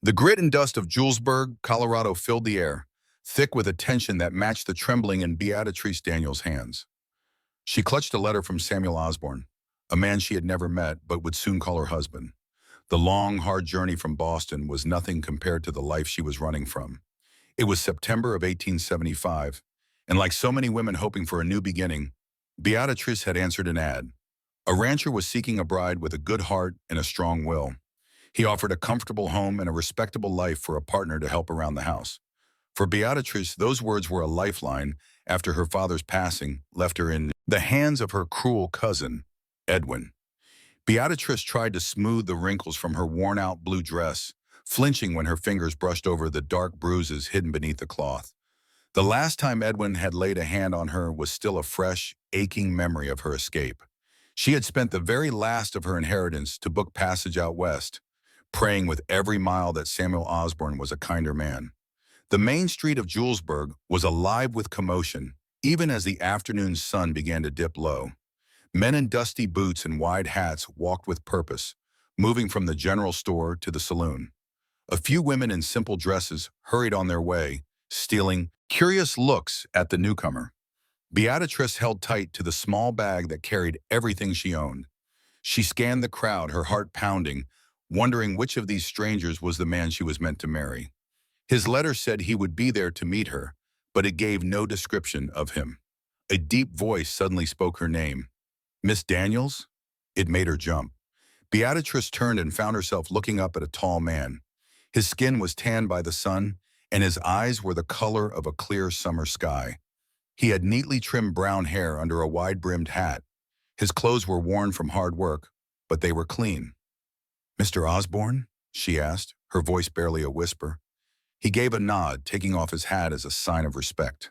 The grit and dust of Julesburg, Colorado filled the air, thick with a tension that matched the trembling in Beatrice Daniels' hands. She clutched a letter from Samuel Osborne, a man she had never met but would soon call her husband. The long, hard journey from Boston was nothing compared to the life she was running from. It was September of 1875, and like so many women hoping for a new beginning, Beatrice had answered an ad. A rancher was seeking a bride with a good heart and a strong will. He offered a comfortable home and a respectable life for a partner to help around the house. For Beatrice, those words were a lifeline after her father's passing left her in the hands of her cruel cousin, Edwin. Beatrice tried to smooth the wrinkles from her worn-out blue dress, flinching when her fingers brushed over the dark bruises hidden beneath the cloth. The last time Edwin had laid a hand on her was still a fresh, aching memory of her escape. She had spent the very last of her inheritance to book passage out west, praying with every mile that Samuel Osborne was a kinder man. The main street of Julesburg was alive with commotion, even as the afternoon sun began to dip low. Men in dusty boots and wide hats walked with purpose, moving from the general store to the saloon. A few women in simple dresses hurried on their way, stealing curious looks at the newcomer. Beatrice held tight to the small bag that carried everything she owned. She scanned the crowd, her heart pounding, wondering which of these strangers was the man she was meant to marry. His letter said he would be there to meet her, but it gave no description of him. A deep voice suddenly spoke her name. Miss Daniels? It made her jump. Beatrice turned and found herself looking up at a tall man. His skin was tanned by the sun, and his eyes were the color of a clear summer sky. He had neatly trimmed brown hair under a wide-brimmed hat. His clothes were worn from hard work, but they were clean. Mr. Osborne? She asked, her voice barely a whisper. He gave a nod, taking off his hat as a sign of respect.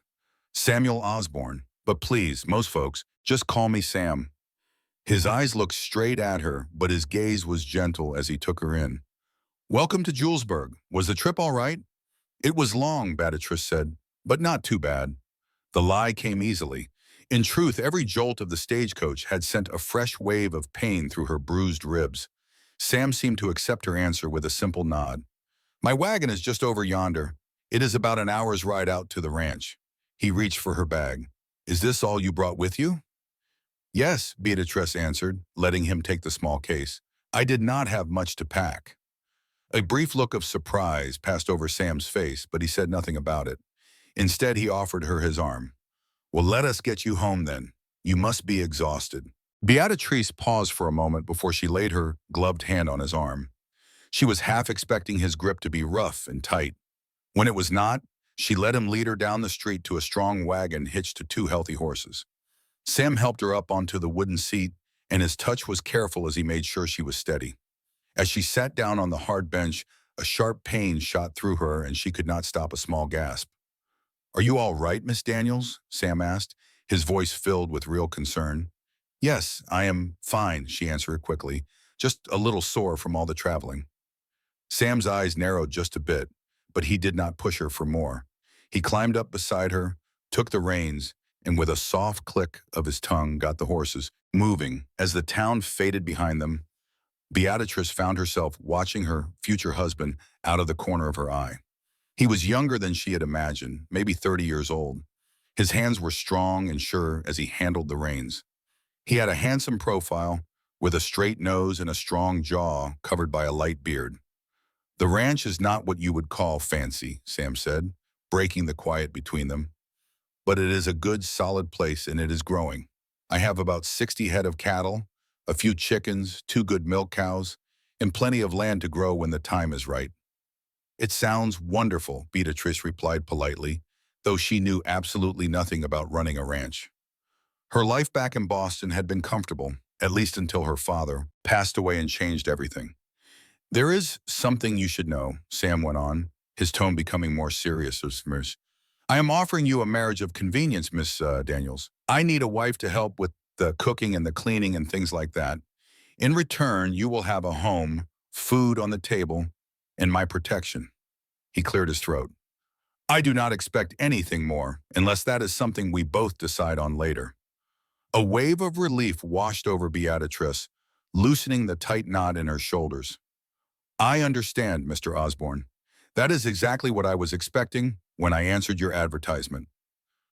Samuel Osborne, but please, most folks, just call me Sam. His eyes looked straight at her, but his gaze was gentle as he took her in. Welcome to Julesburg. Was the trip all right? It was long, Beatrice said, but not too bad. The lie came easily. In truth, every jolt of the stagecoach had sent a fresh wave of pain through her bruised ribs. Sam seemed to accept her answer with a simple nod. My wagon is just over yonder. It is about an hour's ride out to the ranch. He reached for her bag. Is this all you brought with you? Yes, Beatrice answered, letting him take the small case. I did not have much to pack. A brief look of surprise passed over Sam's face, but he said nothing about it. Instead, he offered her his arm. Well, let us get you home then. You must be exhausted. Beatrice paused for a moment before she laid her gloved hand on his arm. She was half expecting his grip to be rough and tight. When it was not, she let him lead her down the street to a strong wagon hitched to two healthy horses. Sam helped her up onto the wooden seat, and his touch was careful as he made sure she was steady. As she sat down on the hard bench, a sharp pain shot through her and she could not stop a small gasp. Are you all right, Miss Daniels? Sam asked, his voice filled with real concern. Yes, I am fine, she answered quickly, just a little sore from all the traveling. Sam's eyes narrowed just a bit, but he did not push her for more. He climbed up beside her, took the reins, and with a soft click of his tongue got the horses moving. As the town faded behind them, Beatrice found herself watching her future husband out of the corner of her eye. He was younger than she had imagined, maybe 30 years old. His hands were strong and sure as he handled the reins. He had a handsome profile, with a straight nose and a strong jaw covered by a light beard. The ranch is not what you would call fancy, Sam said, breaking the quiet between them. But it is a good, solid place, and it is growing. I have about 60 head of cattle, a few chickens, 2 good milk cows, and plenty of land to grow when the time is right. It sounds wonderful, Beatrice replied politely, though she knew absolutely nothing about running a ranch. Her life back in Boston had been comfortable, at least until her father passed away and changed everything. There is something you should know, Sam went on, his tone becoming more serious. I am offering you a marriage of convenience, Miss Daniels. I need a wife to help with the cooking and the cleaning and things like that. In return, you will have a home, food on the table, and my protection. He cleared his throat. I do not expect anything more, unless that is something we both decide on later. A wave of relief washed over Beatrice, loosening the tight knot in her shoulders. I understand, Mr. Osborne. That is exactly what I was expecting when I answered your advertisement.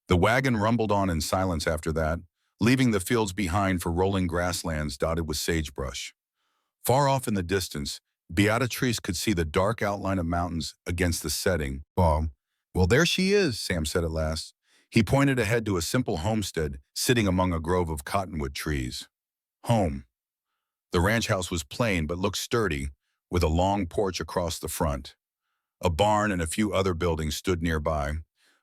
The wagon rumbled on in silence after that, leaving the fields behind for rolling grasslands dotted with sagebrush. Far off in the distance, Beatrice could see the dark outline of mountains against the setting fog. Well, there she is, Sam said at last. He pointed ahead to a simple homestead sitting among a grove of cottonwood trees. Home. The ranch house was plain but looked sturdy, with a long porch across the front. A barn and a few other buildings stood nearby.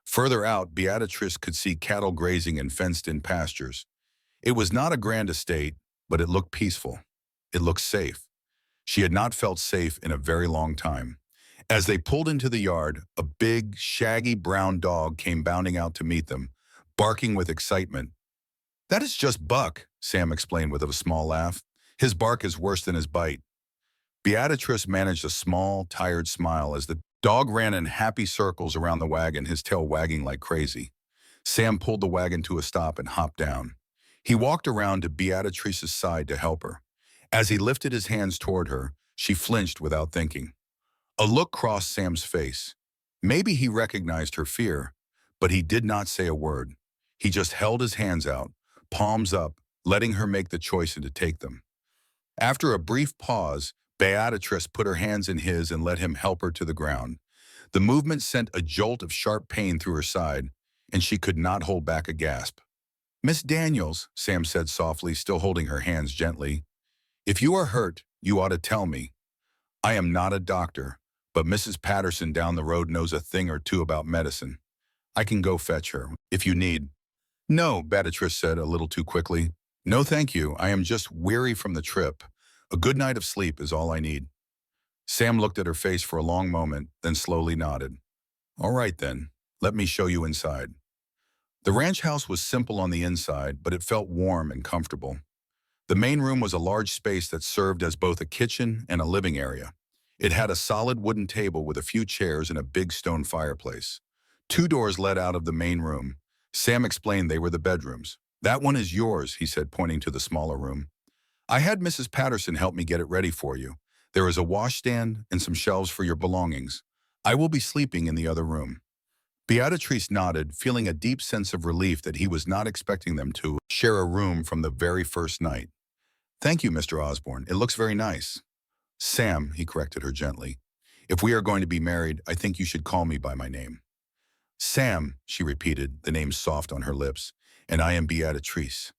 Further out, Beatrice could see cattle grazing in fenced-in pastures. It was not a grand estate, but it looked peaceful. It looked safe. She had not felt safe in a very long time. As they pulled into the yard, a big, shaggy brown dog came bounding out to meet them, barking with excitement. That is just Buck, Sam explained with a small laugh. His bark is worse than his bite. Beatrice managed a small, tired smile as the dog ran in happy circles around the wagon, his tail wagging like crazy. Sam pulled the wagon to a stop and hopped down. He walked around to Beatrice's side to help her. As he lifted his hands toward her, she flinched without thinking. A look crossed Sam's face. Maybe he recognized her fear, but he did not say a word. He just held his hands out, palms up, letting her make the choice and to take them. After a brief pause, Beatrice put her hands in his and let him help her to the ground. The movement sent a jolt of sharp pain through her side, and she could not hold back a gasp. Miss Daniels, Sam said softly, still holding her hands gently, if you are hurt, you ought to tell me. I am not a doctor, but Mrs. Patterson down the road knows a thing or two about medicine. I can go fetch her, if you need. No, Beatrice said a little too quickly. No, thank you. I am just weary from the trip. A good night of sleep is all I need. Sam looked at her face for a long moment, then slowly nodded. All right, then. Let me show you inside. The ranch house was simple on the inside, but it felt warm and comfortable. The main room was a large space that served as both a kitchen and a living area. It had a solid wooden table with a few chairs and a big stone fireplace. Two doors led out of the main room. Sam explained they were the bedrooms. That one is yours, he said, pointing to the smaller room. I had Mrs. Patterson help me get it ready for you. There is a washstand and some shelves for your belongings. I will be sleeping in the other room. Beatrice nodded, feeling a deep sense of relief that he was not expecting them to share a room from the very first night. Thank you, Mr. Osborne. It looks very nice. Sam, he corrected her gently. If we are going to be married, I think you should call me by my name. Sam, she repeated, the name soft on her lips, and I am Beatrice.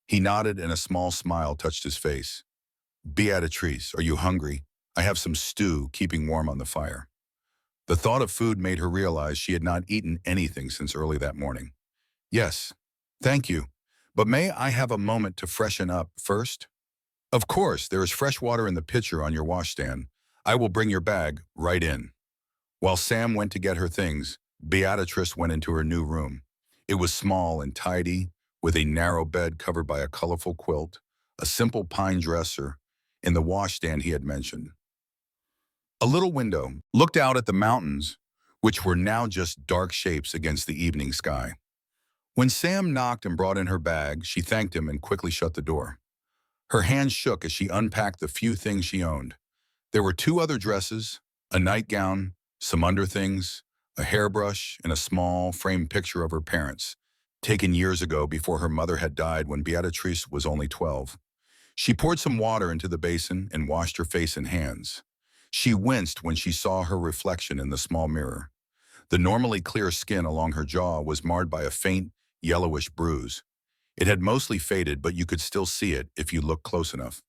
He nodded and a small smile touched his face. Beatrice, are you hungry? I have some stew keeping warm on the fire. The thought of food made her realize she had not eaten anything since early that morning. Yes, thank you. But may I have a moment to freshen up first? Of course, there is fresh water in the pitcher on your washstand. I will bring your bag right in. While Sam went to get her things, Beatrice went into her new room. It was small and tidy, with a narrow bed covered by a colorful quilt, a simple pine dresser, and the washstand he had mentioned. A little window looked out at the mountains, which were now just dark shapes against the evening sky. When Sam knocked and brought in her bag, she thanked him and quickly shut the door. Her hands shook as she unpacked the few things she owned. There were two other dresses, a nightgown, some underthings, a hairbrush, and a small, framed picture of her parents, taken years ago before her mother had died when Beatrice was only 12. She poured some water into the basin and washed her face and hands. She winced when she saw her reflection in the small mirror. The normally clear skin along her jaw was marred by a faint, yellowish bruise. It had mostly faded, but you could still see it if you looked close enough.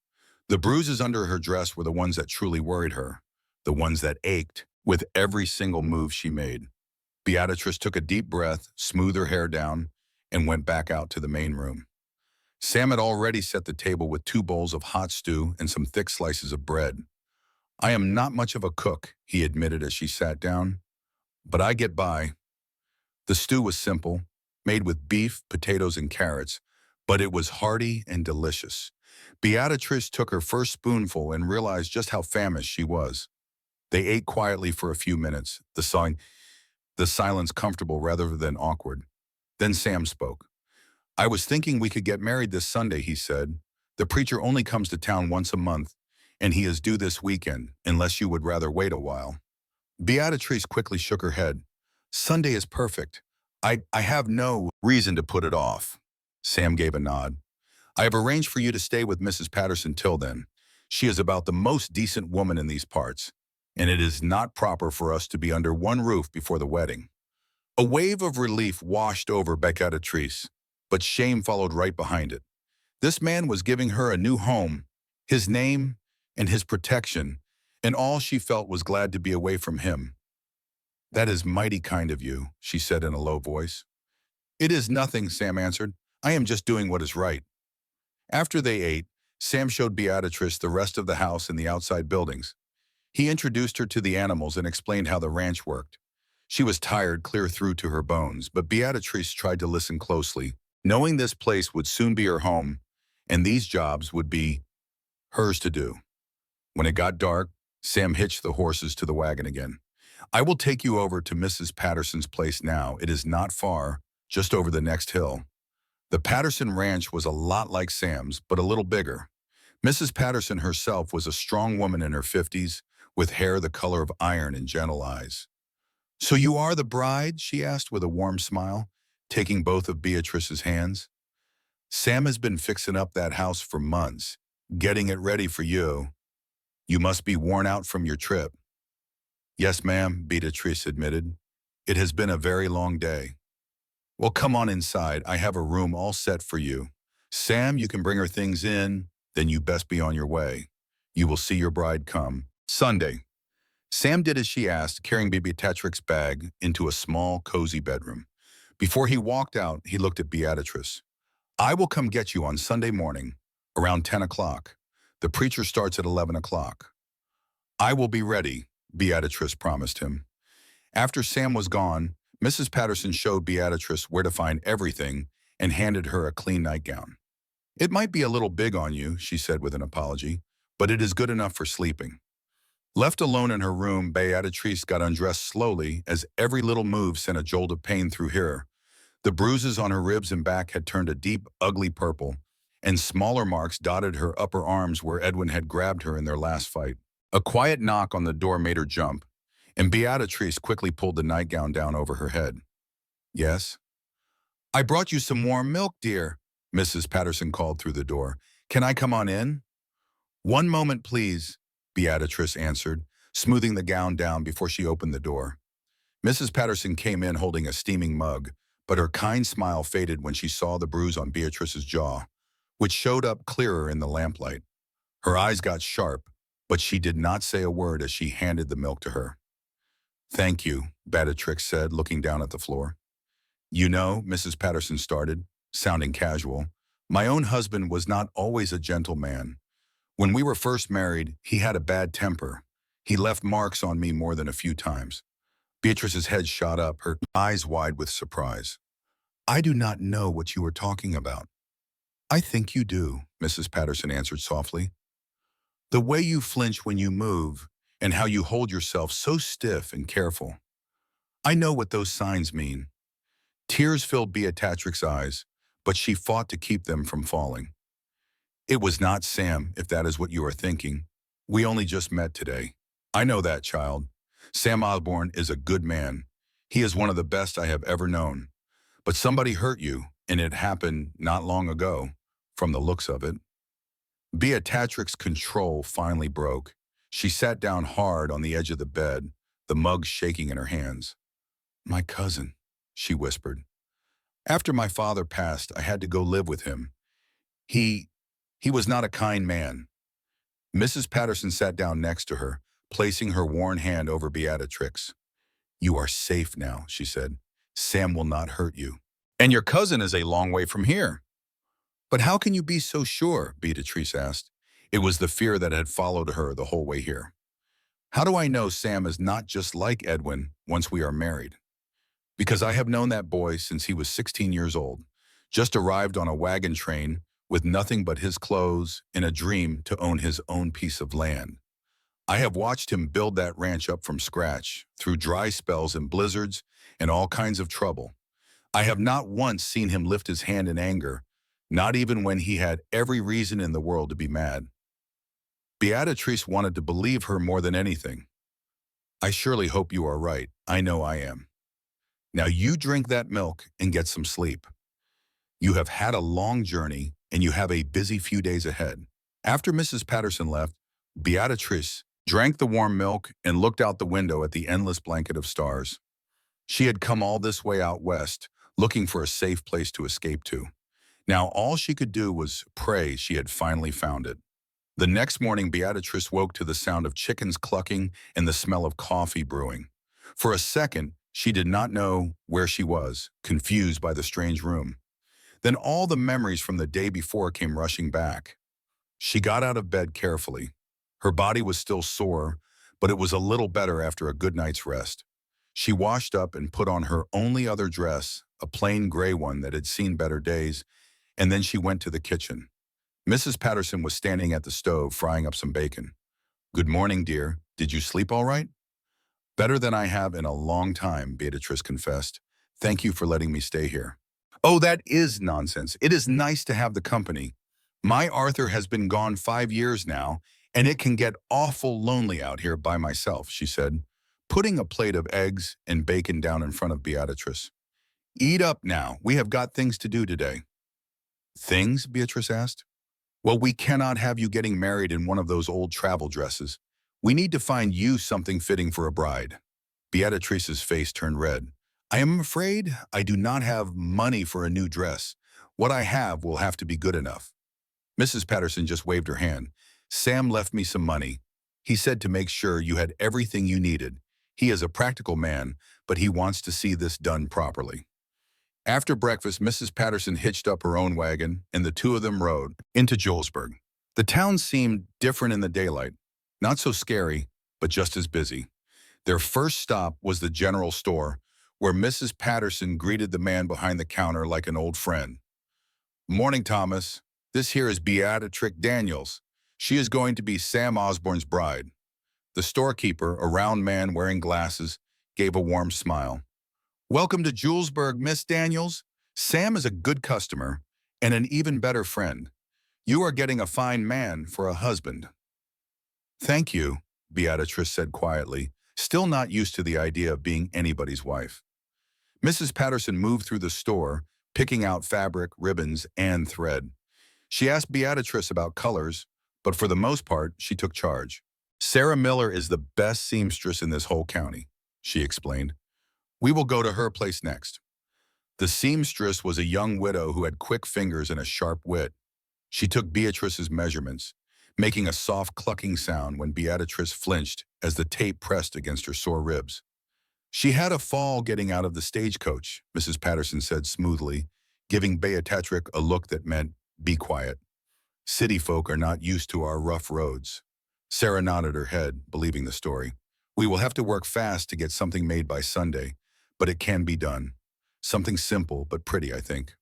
The bruises under her dress were the ones that truly worried her, the ones that ached with every single move she made. Beatrice took a deep breath, smoothed her hair down, and went back out to the main room. Sam had already set the table with 2 bowls of hot stew and some thick slices of bread. I am not much of a cook, he admitted as she sat down, but I get by. The stew was simple, made with beef, potatoes, and carrots, but it was hearty and delicious. Beatrice took her first spoonful and realized just how famished she was. They ate quietly for a few minutes, the silence comfortable rather than awkward. Then Sam spoke. I was thinking we could get married this Sunday, he said. The preacher only comes to town once a month, and he is due this weekend, unless you would rather wait a while. Beatrice quickly shook her head. Sunday is perfect. I have no reason to put it off. Sam gave a nod. I have arranged for you to stay with Mrs. Patterson till then. She is about the most decent woman in these parts, and it is not proper for us to be under one roof before the wedding. A wave of relief washed over Beatrice, but shame followed right behind it. This man was giving her a new home, his name, and his protection, and all she felt was glad to be away from him. That is mighty kind of you, she said in a low voice. It is nothing, Sam answered. I am just doing what is right. After they ate, Sam showed Beatrice the rest of the house and the outside buildings. He introduced her to the animals and explained how the ranch worked. She was tired clear through to her bones, but Beatrice tried to listen closely, knowing this place would soon be her home, and these jobs would be hers to do. When it got dark, Sam hitched the horses to the wagon again. I will take you over to Mrs. Patterson's place now. It is not far, just over the next hill. The Patterson ranch was a lot like Sam's, but a little bigger. Mrs. Patterson herself was a strong woman in her 50s, with hair the color of iron and gentle eyes. So you are the bride? She asked with a warm smile, taking both of Beatrice's hands. Sam has been fixing up that house for months, getting it ready for you. You must be worn out from your trip. Yes, ma'am, Beatrice admitted. It has been a very long day. Well, come on inside. I have a room all set for you. Sam, you can bring her things in, then you best be on your way. You will see your bride come. Sunday. Sam did as she asked, carrying Beatrix's bag into a small, cozy bedroom. Before he walked out, he looked at Beatrice. I will come get you on Sunday morning, around 10 o'clock. The preacher starts at 11 o'clock. I will be ready, Beatrice promised him. After Sam was gone, Mrs. Patterson showed Beatrice where to find everything and handed her a clean nightgown. It might be a little big on you, she said with an apology, but it is good enough for sleeping. Left alone in her room, Beatrice got undressed slowly as every little move sent a jolt of pain through her. The bruises on her ribs and back had turned a deep, ugly purple, and smaller marks dotted her upper arms where Edwin had grabbed her in their last fight. A quiet knock on the door made her jump, and Beatrice quickly pulled the nightgown down over her head. Yes? I brought you some warm milk, dear, Mrs. Patterson called through the door. Can I come on in? One moment, please, Beatrice answered, smoothing the gown down before she opened the door. Mrs. Patterson came in holding a steaming mug, but her kind smile faded when she saw the bruise on Beatrice's jaw, which showed up clearer in the lamplight. Her eyes got sharp, but she did not say a word as she handed the milk to her. Thank you, Beatrix said, looking down at the floor. You know, Mrs. Patterson started, sounding casual, my own husband was not always a gentle man. When we were first married, he had a bad temper. He left marks on me more than a few times. Beatrice's head shot up, her eyes wide with surprise. I do not know what you are talking about. I think you do, Mrs. Patterson answered softly. The way you flinch when you move, and how you hold yourself so stiff and careful. I know what those signs mean. Tears filled Beatrix's eyes, but she fought to keep them from falling. It was not Sam, if that is what you are thinking. We only just met today. I know that, child. Sam Osborne is a good man. He is one of the best I have ever known. But somebody hurt you, and it happened not long ago, from the looks of it. Beatrix's control finally broke. She sat down hard on the edge of the bed, the mug shaking in her hands. My cousin, she whispered. After my father passed, I had to go live with him. He was not a kind man. Mrs. Patterson sat down next to her, placing her worn hand over Beatrix. You are safe now, she said. Sam will not hurt you. And your cousin is a long way from here. But how can you be so sure? Beatrice asked. It was the fear that had followed her the whole way here. How do I know Sam is not just like Edwin once we are married? Because I have known that boy since he was 16 years old, just arrived on a wagon train with nothing but his clothes and a dream to own his own piece of land. I have watched him build that ranch up from scratch, through dry spells and blizzards and all kinds of trouble. I have not once seen him lift his hand in anger, not even when he had every reason in the world to be mad. Beatrice wanted to believe her more than anything. I surely hope you are right. I know I am. Now you drink that milk and get some sleep. You have had a long journey and you have a busy few days ahead. After Mrs. Patterson left, Beatrice drank the warm milk and looked out the window at the endless blanket of stars. She had come all this way out west, looking for a safe place to escape to. Now all she could do was pray she had finally found it. The next morning, Beatrice woke to the sound of chickens clucking and the smell of coffee brewing. For a second, she did not know where she was, confused by the strange room. Then all the memories from the day before came rushing back. She got out of bed carefully. Her body was still sore, but it was a little better after a good night's rest. She washed up and put on her only other dress, a plain gray one that had seen better days, and then she went to the kitchen. Mrs. Patterson was standing at the stove frying up some bacon. "Good morning, dear. Did you sleep all right?" "Better than I have in a long time," Beatrice confessed. "Thank you for letting me stay here." "Oh, that is nonsense. It is nice to have the company. My Arthur has been gone 5 years now, and it can get awful lonely out here by myself," she said, putting a plate of eggs and bacon down in front of Beatrice. "Eat up now. We have got things to do today." "Things?" Beatrice asked. "Well, we cannot have you getting married in one of those old travel dresses. We need to find you something fitting for a bride." Beatrice's face turned red. "I am afraid I do not have money for a new dress. What I have will have to be good enough." Mrs. Patterson just waved her hand. "Sam left me some money. He said to make sure you had everything you needed. He is a practical man, but he wants to see this done properly." After breakfast, Mrs. Patterson hitched up her own wagon, and the two of them rode into Julesburg. The town seemed different in the daylight, not so scary, but just as busy. Their first stop was the general store, where Mrs. Patterson greeted the man behind the counter like an old friend. "Morning, Thomas. This here is Beatrix Daniels. She is going to be Sam Osborne's bride." The storekeeper, a round man wearing glasses, gave a warm smile. "Welcome to Julesburg, Miss Daniels. Sam is a good customer and an even better friend. You are getting a fine man for a husband." "Thank you," Beatrice said quietly, still not used to the idea of being anybody's wife. Mrs. Patterson moved through the store, picking out fabric, ribbons, and thread. She asked Beatrice about colors, but for the most part, she took charge. "Sarah Miller is the best seamstress in this whole county," she explained. "We will go to her place next." The seamstress was a young widow who had quick fingers and a sharp wit. She took Beatrice's measurements, making a soft clucking sound when Beatrice flinched as the tape pressed against her sore ribs. "She had a fall getting out of the stagecoach," Mrs. Patterson said smoothly, giving Beatrix a look that meant, "Be quiet. City folk are not used to our rough roads." Sarah nodded her head, believing the story. "We will have to work fast to get something made by Sunday, but it can be done. Something simple but pretty, I think."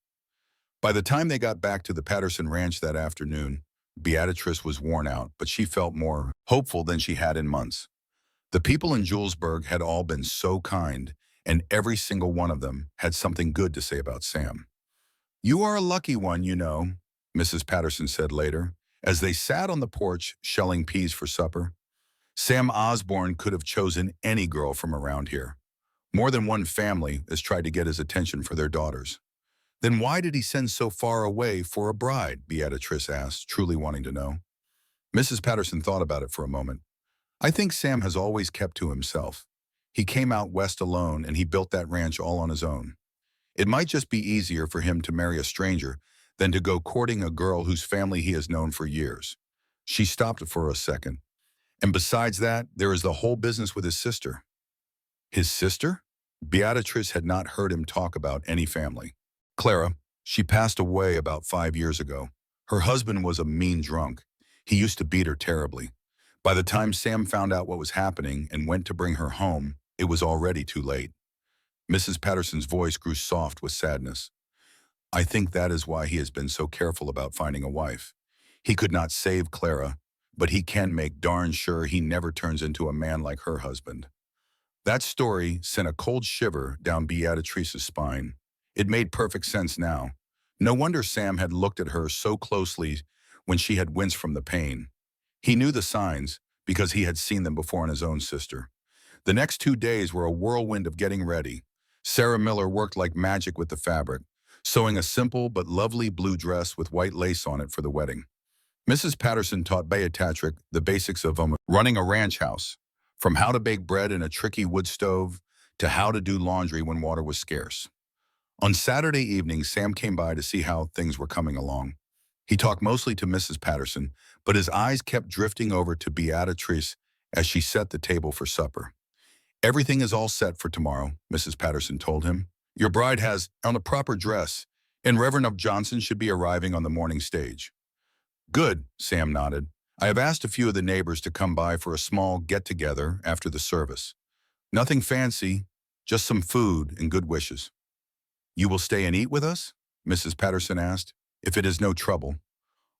By the time they got back to the Patterson ranch that afternoon, Beatrice was worn out, but she felt more hopeful than she had in months. The people in Julesburg had all been so kind, and every single one of them had something good to say about Sam. "You are a lucky one, you know," Mrs. Patterson said later, as they sat on the porch shelling peas for supper. "Sam Osborne could have chosen any girl from around here. More than one family has tried to get his attention for their daughters." "Then why did he send so far away for a bride?" Beatrice asked, truly wanting to know. Mrs. Patterson thought about it for a moment. "I think Sam has always kept to himself. He came out west alone and he built that ranch all on his own. It might just be easier for him to marry a stranger than to go courting a girl whose family he has known for years." She stopped for a second. "And besides that, there is the whole business with his sister." "His sister?" Beatrice had not heard him talk about any family. "Clara. She passed away about 5 years ago. Her husband was a mean drunk. He used to beat her terribly. By the time Sam found out what was happening and went to bring her home, it was already too late." Mrs. Patterson's voice grew soft with sadness. "I think that is why he has been so careful about finding a wife. He could not save Clara, but he can make darn sure he never turns into a man like her husband." That story sent a cold shiver down Beatrice's spine. It made perfect sense now. No wonder Sam had looked at her so closely when she had winced from the pain. He knew the signs because he had seen them before in his own sister. The next 2 days were a whirlwind of getting ready. Sarah Miller worked like magic with the fabric, sewing a simple but lovely blue dress with white lace on it for the wedding. Mrs. Patterson taught Beatrice the basics of running a ranch house, from how to bake bread in a tricky wood stove to how to do laundry when water was scarce. On Saturday evening, Sam came by to see how things were coming along. He talked mostly to Mrs. Patterson, but his eyes kept drifting over to Beatrice as she set the table for supper. Everything is all set for tomorrow, Mrs. Patterson told him. Your bride has on a proper dress, and Reverend of Johnson should be arriving on the morning stage. Good, Sam nodded. I have asked a few of the neighbors to come by for a small get-together after the service. Nothing fancy, just some food and good wishes. You will stay and eat with us? Mrs. Patterson asked, if it is no trouble.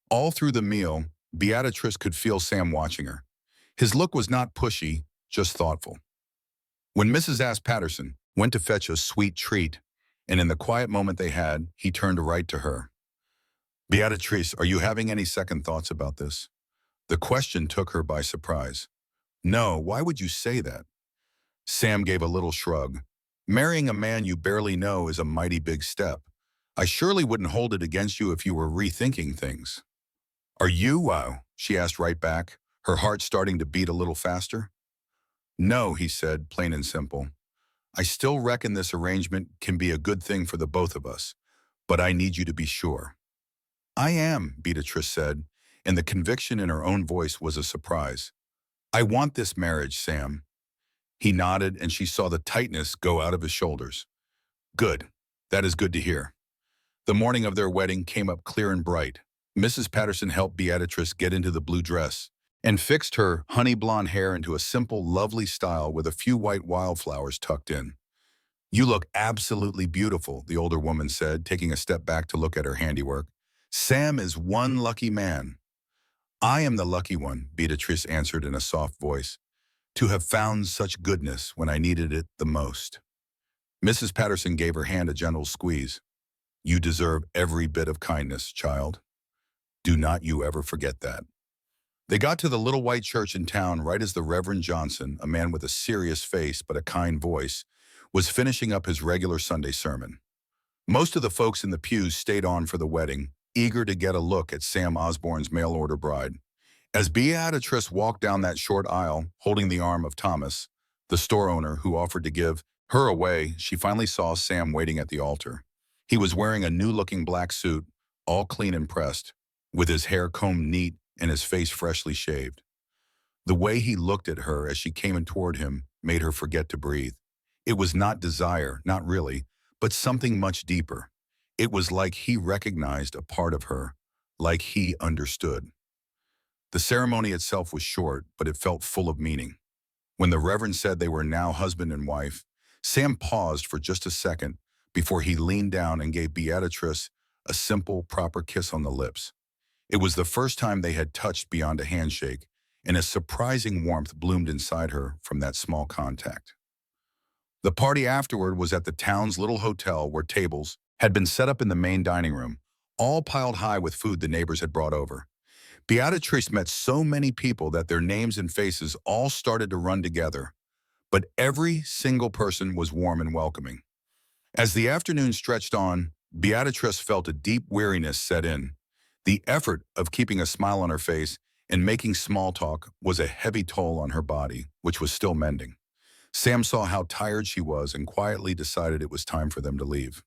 All through the meal, Beatrice could feel Sam watching her. His look was not pushy, just thoughtful. When Mrs. Patterson went to fetch a sweet treat, and in the quiet moment they had, he turned right to her. Beatrice, are you having any second thoughts about this? The question took her by surprise. No, why would you say that? Sam gave a little shrug. Marrying a man you barely know is a mighty big step. I surely wouldn't hold it against you if you were rethinking things. Are you? Wow, she asked right back, her heart starting to beat a little faster. No, he said, plain and simple. I still reckon this arrangement can be a good thing for the both of us, but I need you to be sure. I am, Beatrice said, and the conviction in her own voice was a surprise. I want this marriage, Sam. He nodded, and she saw the tightness go out of his shoulders. Good. That is good to hear. The morning of their wedding came up clear and bright. Mrs. Patterson helped Beatrice get into the blue dress and fixed her honey blonde hair into a simple, lovely style with a few white wildflowers tucked in. You look absolutely beautiful, the older woman said, taking a step back to look at her handiwork. Sam is one lucky man. I am the lucky one, Beatrice answered in a soft voice, to have found such goodness when I needed it the most. Mrs. Patterson gave her hand a gentle squeeze. You deserve every bit of kindness, child. Do not you ever forget that. They got to the little white church in town right as the Reverend Johnson, a man with a serious face but a kind voice, was finishing up his regular Sunday sermon. Most of the folks in the pews stayed on for the wedding, eager to get a look at Sam Osborne's mail-order bride. As Beatrice walked down that short aisle, holding the arm of Thomas, the store owner who offered to give her away, she finally saw Sam waiting at the altar. He was wearing a new-looking black suit, all clean and pressed, with his hair combed neat and his face freshly shaved. The way he looked at her as she came in toward him made her forget to breathe. It was not desire, not really, but something much deeper. It was like he recognized a part of her, like he understood. The ceremony itself was short, but it felt full of meaning. When the Reverend said they were now husband and wife, Sam paused for just a second before he leaned down and gave Beatrice a simple, proper kiss on the lips. It was the first time they had touched beyond a handshake, and a surprising warmth bloomed inside her from that small contact. The party afterward was at the town's little hotel where tables had been set up in the main dining room, all piled high with food the neighbors had brought over. Beatrice met so many people that their names and faces all started to run together, but every single person was warm and welcoming. As the afternoon stretched on, Beatrice felt a deep weariness set in. The effort of keeping a smile on her face and making small talk was a heavy toll on her body, which was still mending. Sam saw how tired she was and quietly decided it was time for them to leave.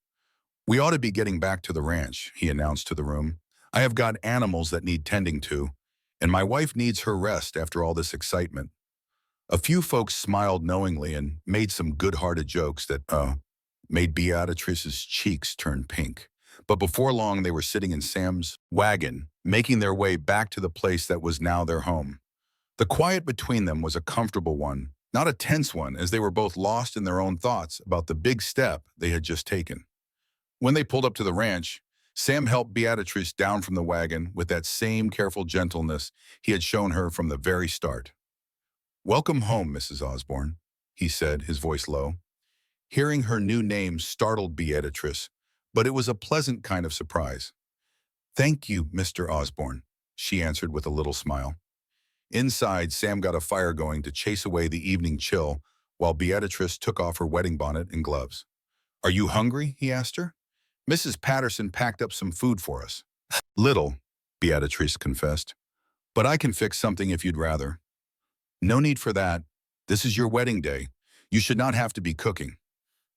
We ought to be getting back to the ranch, he announced to the room. I have got animals that need tending to, and my wife needs her rest after all this excitement. A few folks smiled knowingly and made some good-hearted jokes that, made Beatrice's cheeks turn pink. But before long, they were sitting in Sam's wagon, making their way back to the place that was now their home. The quiet between them was a comfortable one, not a tense one, as they were both lost in their own thoughts about the big step they had just taken. When they pulled up to the ranch, Sam helped Beatrice down from the wagon with that same careful gentleness he had shown her from the very start. Welcome home, Mrs. Osborne, he said, his voice low. Hearing her new name startled Beatrice, but it was a pleasant kind of surprise. Thank you, Mr. Osborne, she answered with a little smile. Inside, Sam got a fire going to chase away the evening chill while Beatrice took off her wedding bonnet and gloves. "Are you hungry?" he asked her. "Mrs. Patterson packed up some food for us." "Little," Beatrice confessed, "but I can fix something if you'd rather." "No need for that. This is your wedding day. You should not have to be cooking."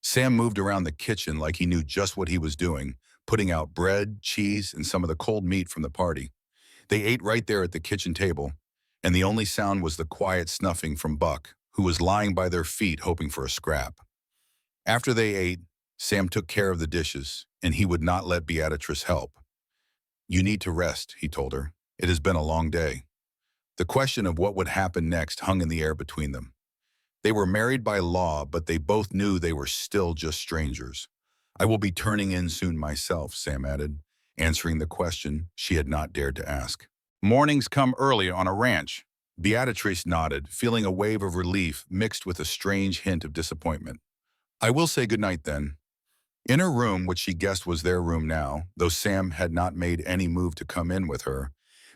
Sam moved around the kitchen like he knew just what he was doing, putting out bread, cheese, and some of the cold meat from the party. They ate right there at the kitchen table, and the only sound was the quiet snuffing from Buck, who was lying by their feet hoping for a scrap. After they ate, Sam took care of the dishes, and he would not let Beatrice help. "You need to rest," he told her. "It has been a long day." The question of what would happen next hung in the air between them. They were married by law, but they both knew they were still just strangers. "I will be turning in soon myself," Sam added, answering the question she had not dared to ask. "Mornings come early on a ranch." Beatrice nodded, feeling a wave of relief mixed with a strange hint of disappointment. "I will say goodnight then." In her room, which she guessed was their room now, though Sam had not made any move to come in with her,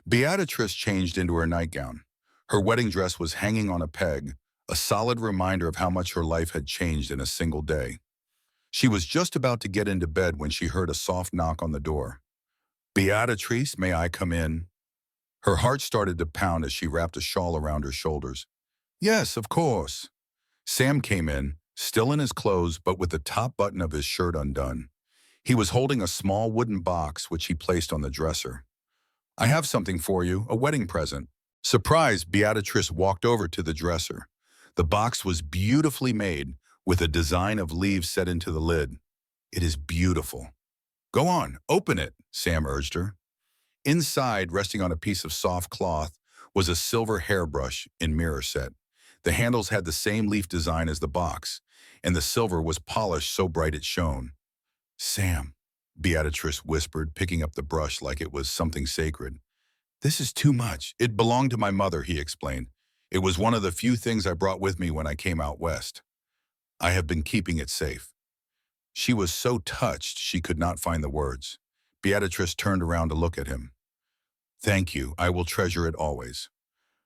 Beatrice changed into her nightgown. Her wedding dress was hanging on a peg, a solid reminder of how much her life had changed in a single day. She was just about to get into bed when she heard a soft knock on the door. "Beatrice, may I come in?" Her heart started to pound as she wrapped a shawl around her shoulders. "Yes, of course." Sam came in, still in his clothes but with the top button of his shirt undone. He was holding a small wooden box which he placed on the dresser. "I have something for you, a wedding present." Surprised, Beatrice walked over to the dresser. The box was beautifully made, with a design of leaves set into the lid. "It is beautiful." "Go on, open it," Sam urged her. Inside, resting on a piece of soft cloth, was a silver hairbrush in mirror set. The handles had the same leaf design as the box, and the silver was polished so bright it shone. "Sam," Beatrice whispered, picking up the brush like it was something sacred. "This is too much." "It belonged to my mother," he explained. "It was one of the few things I brought with me when I came out west. I have been keeping it safe." She was so touched she could not find the words. Beatrice turned around to look at him. "Thank you. I will treasure it always."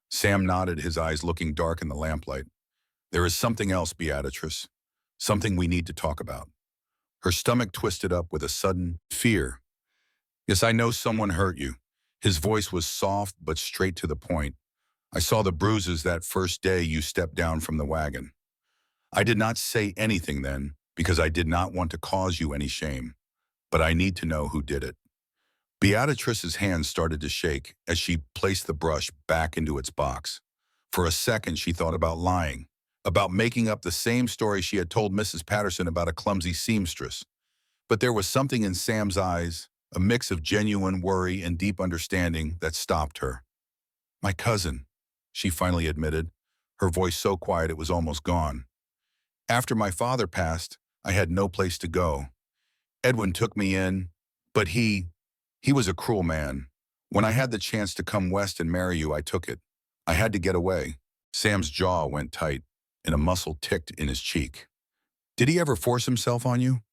Sam nodded, his eyes looking dark in the lamplight. "There is something else, Beatrice. Something we need to talk about." Her stomach twisted up with a sudden fear. "Yes, I know someone hurt you." His voice was soft but straight to the point. "I saw the bruises that first day you stepped down from the wagon. I did not say anything then because I did not want to cause you any shame, but I need to know who did it." Beatrice's hands started to shake as she placed the brush back into its box. For a second, she thought about lying, about making up the same story she had told Mrs. Patterson about a clumsy seamstress. But there was something in Sam's eyes, a mix of genuine worry and deep understanding, that stopped her. "My cousin," she finally admitted, her voice so quiet it was almost gone. "After my father passed, I had no place to go. Edwin took me in, but he was a cruel man. When I had the chance to come west and marry you, I took it. I had to get away." Sam's jaw went tight, and a muscle ticked in his cheek. "Did he ever force himself on you?"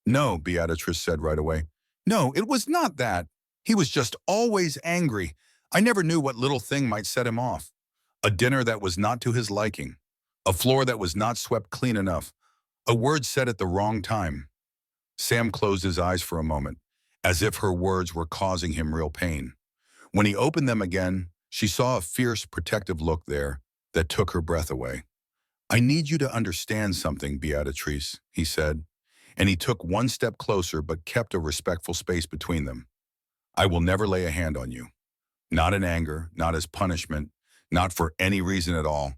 "No," Beatrice said right away. "No, it was not that. He was just always angry. I never knew what little thing might set him off. A dinner that was not to his liking. A floor that was not swept clean enough. A word said at the wrong time." Sam closed his eyes for a moment, as if her words were causing him real pain. When he opened them again, she saw a fierce, protective look there that took her breath away. "I need you to understand something, Beatrice," he said, and he took one step closer but kept a respectful space between them. "I will never lay a hand on you. Not in anger, not as punishment, not for any reason at all.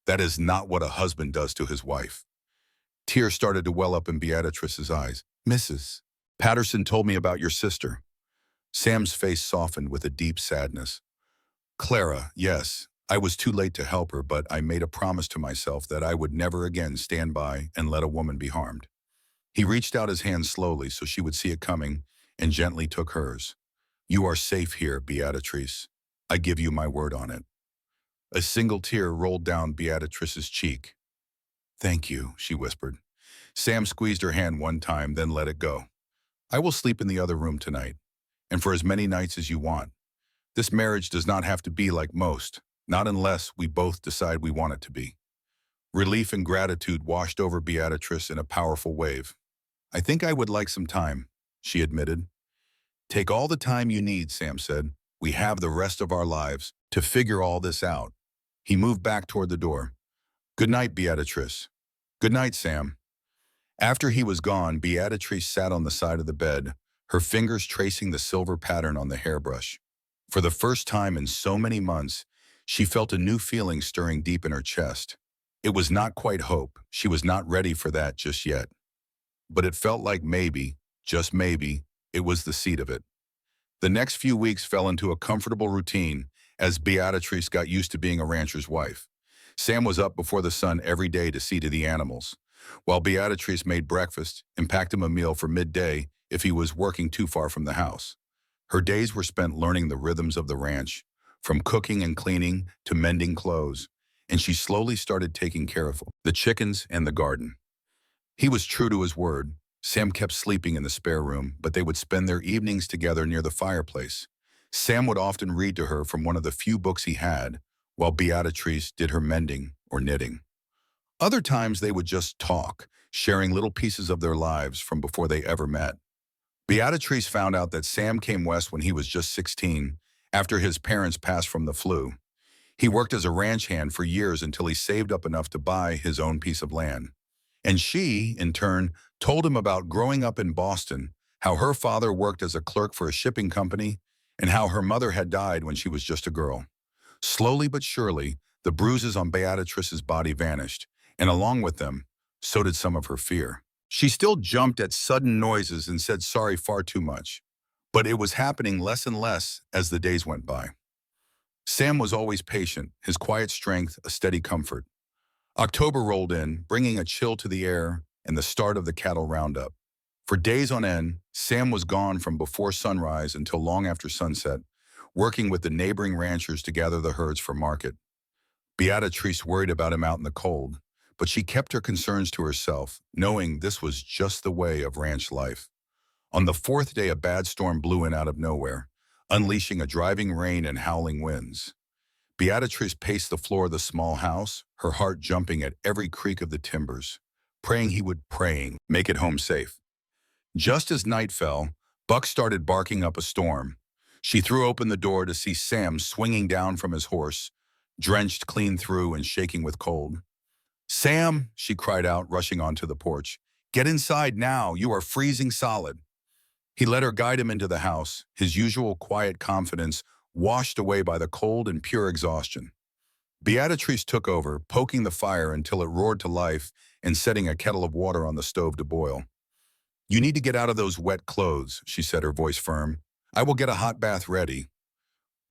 That is not what a husband does to his wife." Tears started to well up in Beatrice's eyes. "Mrs. Patterson told me about your sister." Sam's face softened with a deep sadness. "Clara, yes, I was too late to help her, but I made a promise to myself that I would never again stand by and let a woman be harmed." He reached out his hand slowly so she would see it coming and gently took hers. "You are safe here, Beatrice. I give you my word on it." A single tear rolled down Beatrice's cheek. "Thank you," she whispered. Sam squeezed her hand one time, then let it go. "I will sleep in the other room tonight, and for as many nights as you want. This marriage does not have to be like most, Not unless we both decide we want it to be. Relief and gratitude washed over Beatrice in a powerful wave. I think I would like some time, she admitted. Take all the time you need, Sam said. We have the rest of our lives to figure all this out. He moved back toward the door. Good night, Beatrice. Good night, Sam. After he was gone, Beatrice sat on the side of the bed, her fingers tracing the silver pattern on the hairbrush. For the first time in so many months, she felt a new feeling stirring deep in her chest. It was not quite hope. She was not ready for that just yet. But it felt like maybe, just maybe, it was the seed of it. The next few weeks fell into a comfortable routine as Beatrice got used to being a rancher's wife. Sam was up before the sun every day to see to the animals, while Beatrice made breakfast and packed him a meal for midday if he was working too far from the house. Her days were spent learning the rhythms of the ranch, from cooking and cleaning to mending clothes, and she slowly started taking care of the chickens and the garden. He was true to his word. Sam kept sleeping in the spare room, but they would spend their evenings together near the fireplace. Sam would often read to her from one of the few books he had, while Beatrice did her mending or knitting. Other times they would just talk, sharing little pieces of their lives from before they ever met. Beatrice found out that Sam came west when he was just 16, after his parents passed from the flu. He worked as a ranch hand for years until he saved up enough to buy his own piece of land. And she, in turn, told him about growing up in Boston, how her father worked as a clerk for a shipping company, and how her mother had died when she was just a girl. Slowly but surely, the bruises on Beatrice's body vanished, and along with them, so did some of her fear. She still jumped at sudden noises and said sorry far too much, but it was happening less and less as the days went by. Sam was always patient, his quiet strength a steady comfort. October rolled in, bringing a chill to the air and the start of the cattle roundup. For days on end, Sam was gone from before sunrise until long after sunset, working with the neighboring ranchers to gather the herds for market. Beatrice worried about him out in the cold, but she kept her concerns to herself, knowing this was just the way of ranch life. On the fourth day, a bad storm blew in out of nowhere, unleashing a driving rain and howling winds. Beatrice paced the floor of the small house, her heart jumping at every creak of the timbers, praying he would make it home safe. Just as night fell, Buck started barking up a storm. She threw open the door to see Sam swinging down from his horse, drenched clean through and shaking with cold. "Sam," she cried out, rushing onto the porch. "Get inside now, you are freezing solid." He let her guide him into the house, his usual quiet confidence washed away by the cold and pure exhaustion. Beatrice took over, poking the fire until it roared to life and setting a kettle of water on the stove to boil. "You need to get out of those wet clothes," she said, her voice firm. "I will get a hot bath ready."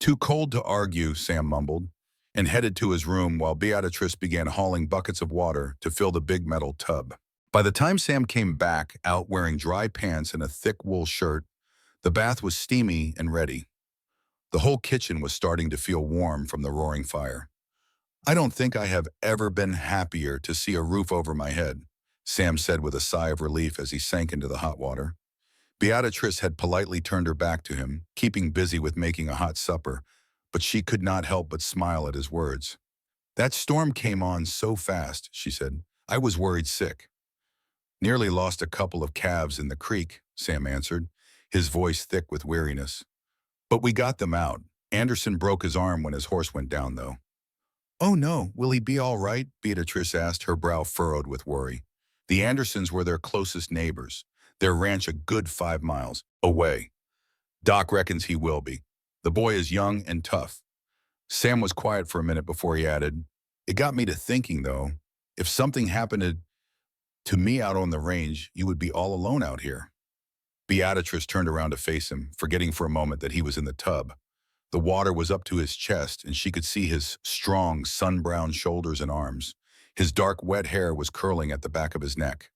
"Too cold to argue," Sam mumbled, and headed to his room while Beatrice began hauling buckets of water to fill the big metal tub. By the time Sam came back, out wearing dry pants and a thick wool shirt, the bath was steamy and ready. The whole kitchen was starting to feel warm from the roaring fire. "I don't think I have ever been happier to see a roof over my head," Sam said with a sigh of relief as he sank into the hot water. Beatrice had politely turned her back to him, keeping busy with making a hot supper, but she could not help but smile at his words. "That storm came on so fast," she said. "I was worried sick." "Nearly lost a couple of calves in the creek," Sam answered, his voice thick with weariness. "But we got them out. Anderson broke his arm when his horse went down, though." "Oh no, will he be all right?" Beatrice asked, her brow furrowed with worry. The Andersons were their closest neighbors, their ranch a good 5 miles away. "Doc reckons he will be. The boy is young and tough." Sam was quiet for a minute before he added, "It got me to thinking, though, if something happened to me out on the range, you would be all alone out here." Beatrice turned around to face him, forgetting for a moment that he was in the tub. The water was up to his chest, and she could see his strong, sun-browned shoulders and arms. His dark, wet hair was curling at the back of his neck.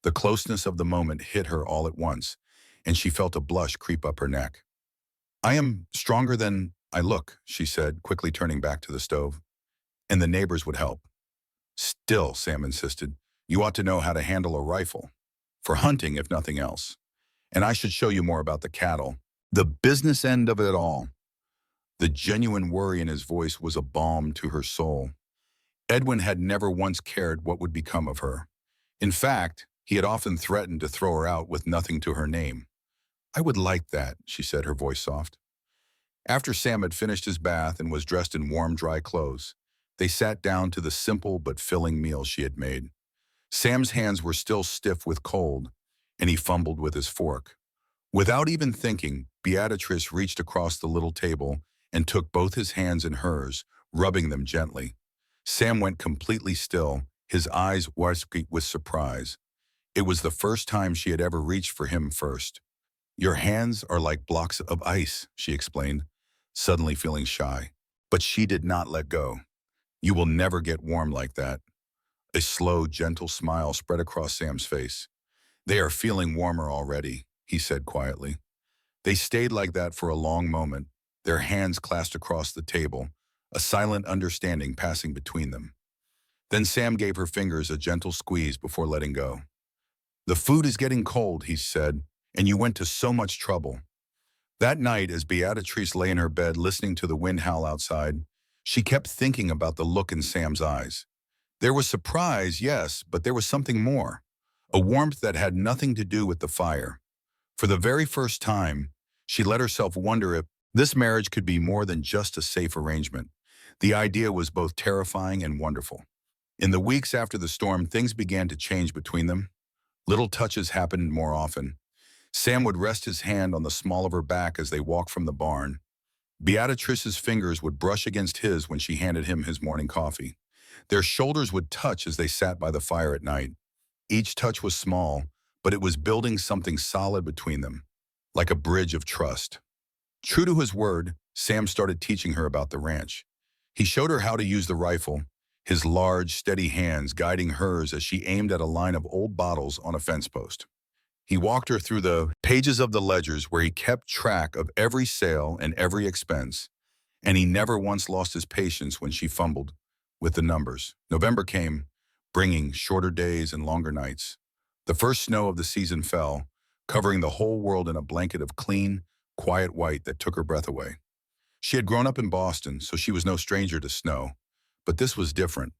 The closeness of the moment hit her all at once, and she felt a blush creep up her neck. "I am stronger than I look," she said, quickly turning back to the stove. "And the neighbors would help." "Still," Sam insisted, "you ought to know how to handle a rifle. For hunting, if nothing else. And I should show you more about the cattle. The business end of it all." The genuine worry in his voice was a balm to her soul. Edwin had never once cared what would become of her. In fact, he had often threatened to throw her out with nothing to her name. "I would like that," she said, her voice soft. After Sam had finished his bath and was dressed in warm, dry clothes, they sat down to the simple but filling meal she had made. Sam's hands were still stiff with cold, and he fumbled with his fork. Without even thinking, Beatrice reached across the little table and took both his hands in hers, rubbing them gently. Sam went completely still, his eyes wide with surprise. It was the first time she had ever reached for him first. "Your hands are like blocks of ice," she explained, suddenly feeling shy. But she did not let go. "You will never get warm like that." A slow, gentle smile spread across Sam's face. "They are feeling warmer already," he said quietly. They stayed like that for a long moment, their hands clasped across the table, a silent understanding passing between them. Then Sam gave her fingers a gentle squeeze before letting go. "The food is getting cold," he said, "and you went to so much trouble." That night, as Beatrice lay in her bed listening to the wind howl outside, she kept thinking about the look in Sam's eyes. There was surprise, yes, but there was something more, a warmth that had nothing to do with the fire. For the very first time, she let herself wonder if this marriage could be more than just a safe arrangement. The idea was both terrifying and wonderful. In the weeks after the storm, things began to change between them. Little touches happened more often. Sam would rest his hand on the small of her back as they walked from the barn. Beatrice's fingers would brush against his when she handed him his morning coffee. Their shoulders would touch as they sat by the fire at night. Each touch was small, but it was building something solid between them, like a bridge of trust. True to his word, Sam started teaching her about the ranch. He showed her how to use the rifle, his large, steady hands guiding hers as she aimed at a line of old bottles on a fence post. He walked her through the pages of the ledgers where he kept track of every sale and every expense, and he never once lost his patience when she fumbled with the numbers. November came, bringing shorter days and longer nights. The first snow of the season fell, covering the whole world in a blanket of clean, quiet white that took her breath away. She had grown up in Boston, so she was no stranger to snow, but this was different.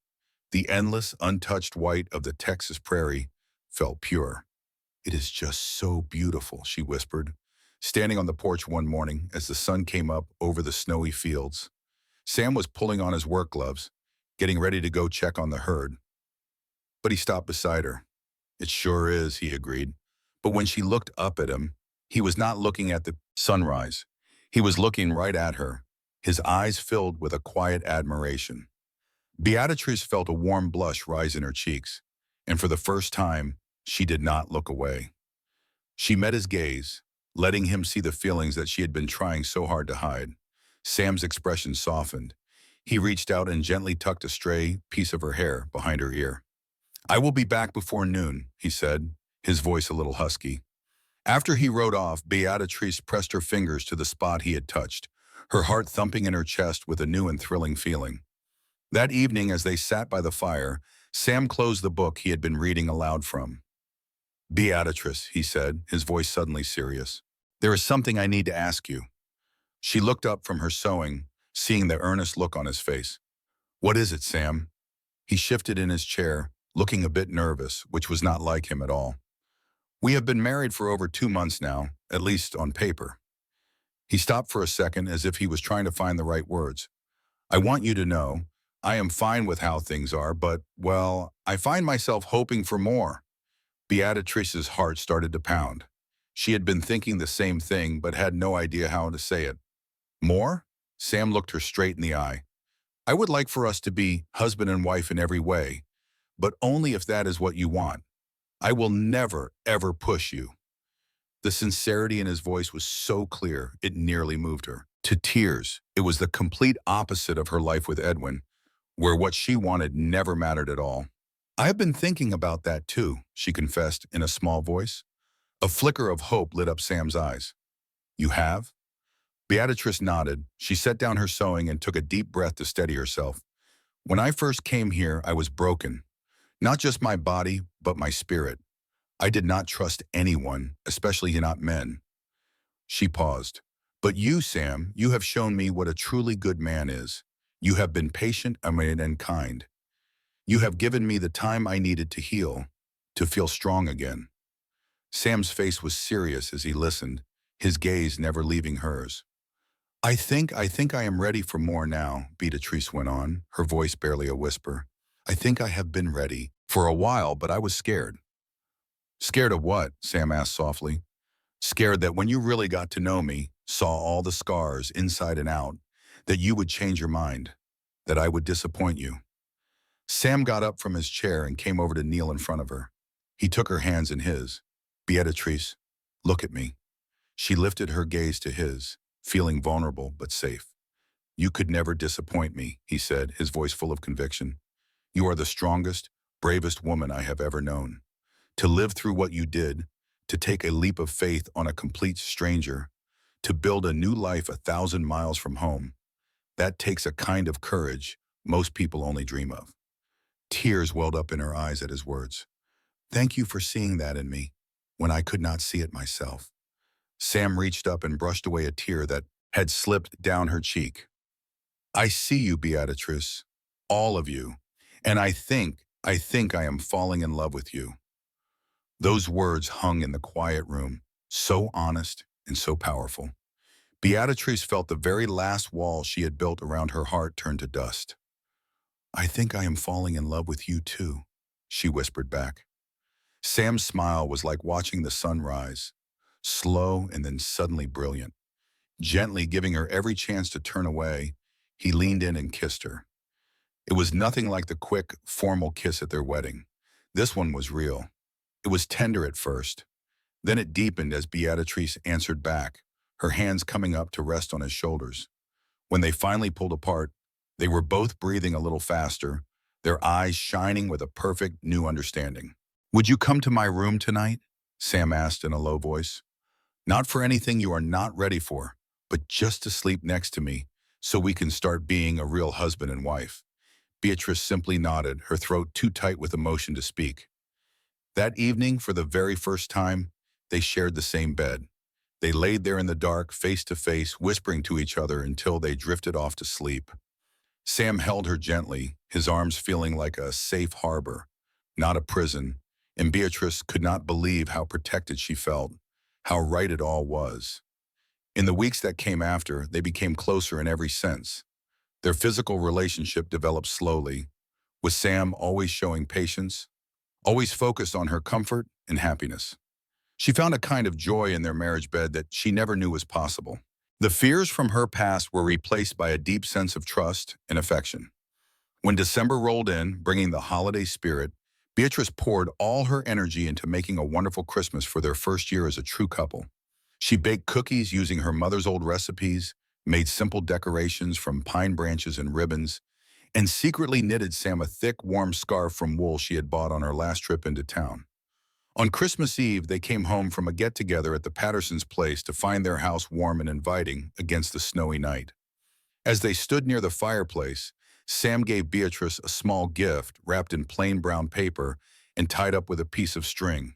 The endless, untouched white of the Texas prairie felt pure. "It is just so beautiful," she whispered, standing on the porch one morning as the sun came up over the snowy fields. Sam was pulling on his work gloves, getting ready to go check on the herd. But he stopped beside her. "It sure is," he agreed. But when she looked up at him, he was not looking at the sunrise. He was looking right at her, his eyes filled with a quiet admiration. Beatrice felt a warm blush rise in her cheeks, and for the first time, she did not look away. She met his gaze, letting him see the feelings that she had been trying so hard to hide. Sam's expression softened. He reached out and gently tucked a stray piece of her hair behind her ear. "I will be back before noon," he said, his voice a little husky. After he rode off, Beatrice pressed her fingers to the spot he had touched, her heart thumping in her chest with a new and thrilling feeling. That evening, as they sat by the fire, Sam closed the book he had been reading aloud from. "Beatrice," he said, his voice suddenly serious, "there is something I need to ask you." She looked up from her sewing, seeing the earnest look on his face. "What is it, Sam?" He shifted in his chair, looking a bit nervous, which was not like him at all. "We have been married for over 2 months now, at least on paper." He stopped for a second as if he was trying to find the right words. "I want you to know, I am fine with how things are, but, well, I find myself hoping for more." Beatrice's heart started to pound. She had been thinking the same thing, but had no idea how to say it. "More?" Sam looked her straight in the eye. "I would like for us to be husband and wife in every way, but only if that is what you want. I will never, ever push you." The sincerity in his voice was so clear, it nearly moved her to tears. It was the complete opposite of her life with Edwin, where what she wanted never mattered at all. "I have been thinking about that too," she confessed in a small voice. A flicker of hope lit up Sam's eyes. "You have?" Beatrice nodded. She set down her sewing and took a deep breath to steady herself. "When I first came here, I was broken. Not just my body, but my spirit. I did not trust anyone, especially not men." She paused. But you, Sam, you have shown me what a truly good man is. You have been patient, and kind. You have given me the time I needed to heal, to feel strong again." Sam's face was serious as he listened, his gaze never leaving hers. I think I am ready for more now," Beatrice went on, her voice barely a whisper. "I think I have been ready for a while, but I was scared." "Scared of what?" Sam asked softly. "Scared that when you really got to know me, saw all the scars inside and out, that you would change your mind, that I would disappoint you." Sam got up from his chair and came over to kneel in front of her. He took her hands in his. "Beatrice, look at me." She lifted her gaze to his, feeling vulnerable but safe. "You could never disappoint me," he said, his voice full of conviction. "You are the strongest, bravest woman I have ever known. To live through what you did, to take a leap of faith on a complete stranger, to build a new life 1,000 miles from home, that takes a kind of courage most people only dream of." Tears welled up in her eyes at his words. "Thank you for seeing that in me, when I could not see it myself." Sam reached up and brushed away a tear that had slipped down her cheek. "I see you, Beatrice, all of you, and I think I am falling in love with you." Those words hung in the quiet room, so honest and so powerful. Beatrice felt the very last wall she had built around her heart turn to dust. "I think I am falling in love with you too," she whispered back. Sam's smile was like watching the sun rise, slow and then suddenly brilliant. Gently giving her every chance to turn away, he leaned in and kissed her. It was nothing like the quick, formal kiss at their wedding. This one was real. It was tender at first. Then it deepened as Beatrice answered back, her hands coming up to rest on his shoulders. When they finally pulled apart, they were both breathing a little faster, their eyes shining with a perfect new understanding. "Would you come to my room tonight?" Sam asked in a low voice. "Not for anything you are not ready for, but just to sleep next to me, so we can start being a real husband and wife." Beatrice simply nodded, her throat too tight with emotion to speak. That evening, for the very first time, they shared the same bed. They laid there in the dark, face to face, whispering to each other until they drifted off to sleep. Sam held her gently, his arms feeling like a safe harbor, not a prison, and Beatrice could not believe how protected she felt, how right it all was. In the weeks that came after, they became closer in every sense. Their physical relationship developed slowly, with Sam always showing patience, always focused on her comfort and happiness. She found a kind of joy in their marriage bed that she never knew was possible. The fears from her past were replaced by a deep sense of trust and affection. When December rolled in, bringing the holiday spirit, Beatrice poured all her energy into making a wonderful Christmas for their first year as a true couple. She baked cookies using her mother's old recipes, made simple decorations from pine branches and ribbons, and secretly knitted Sam a thick, warm scarf from wool she had bought on her last trip into town. On Christmas Eve, they came home from a get-together at the Pattersons' place to find their house warm and inviting against the snowy night. As they stood near the fireplace, Sam gave Beatrice a small gift wrapped in plain brown paper and tied up with a piece of string.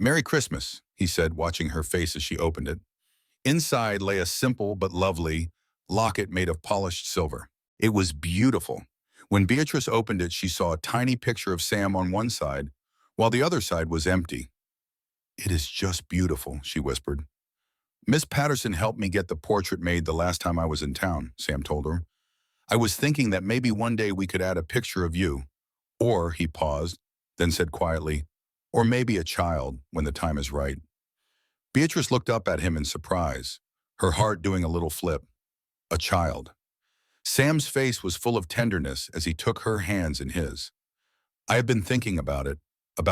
"Merry Christmas," he said, watching her face as she opened it. Inside lay a simple but lovely locket made of polished silver. It was beautiful. When Beatrice opened it, she saw a tiny picture of Sam on one side, while the other side was empty. "It is just beautiful," she whispered. "Miss Patterson helped me get the portrait made the last time I was in town," Sam told her. "I was thinking that maybe one day we could add a picture of you." Or, he paused, then said quietly, "or maybe a child when the time is right." Beatrice looked up at him in surprise, her heart doing a little flip. A child. Sam's face was full of tenderness as he took her hands in his. "I have been thinking about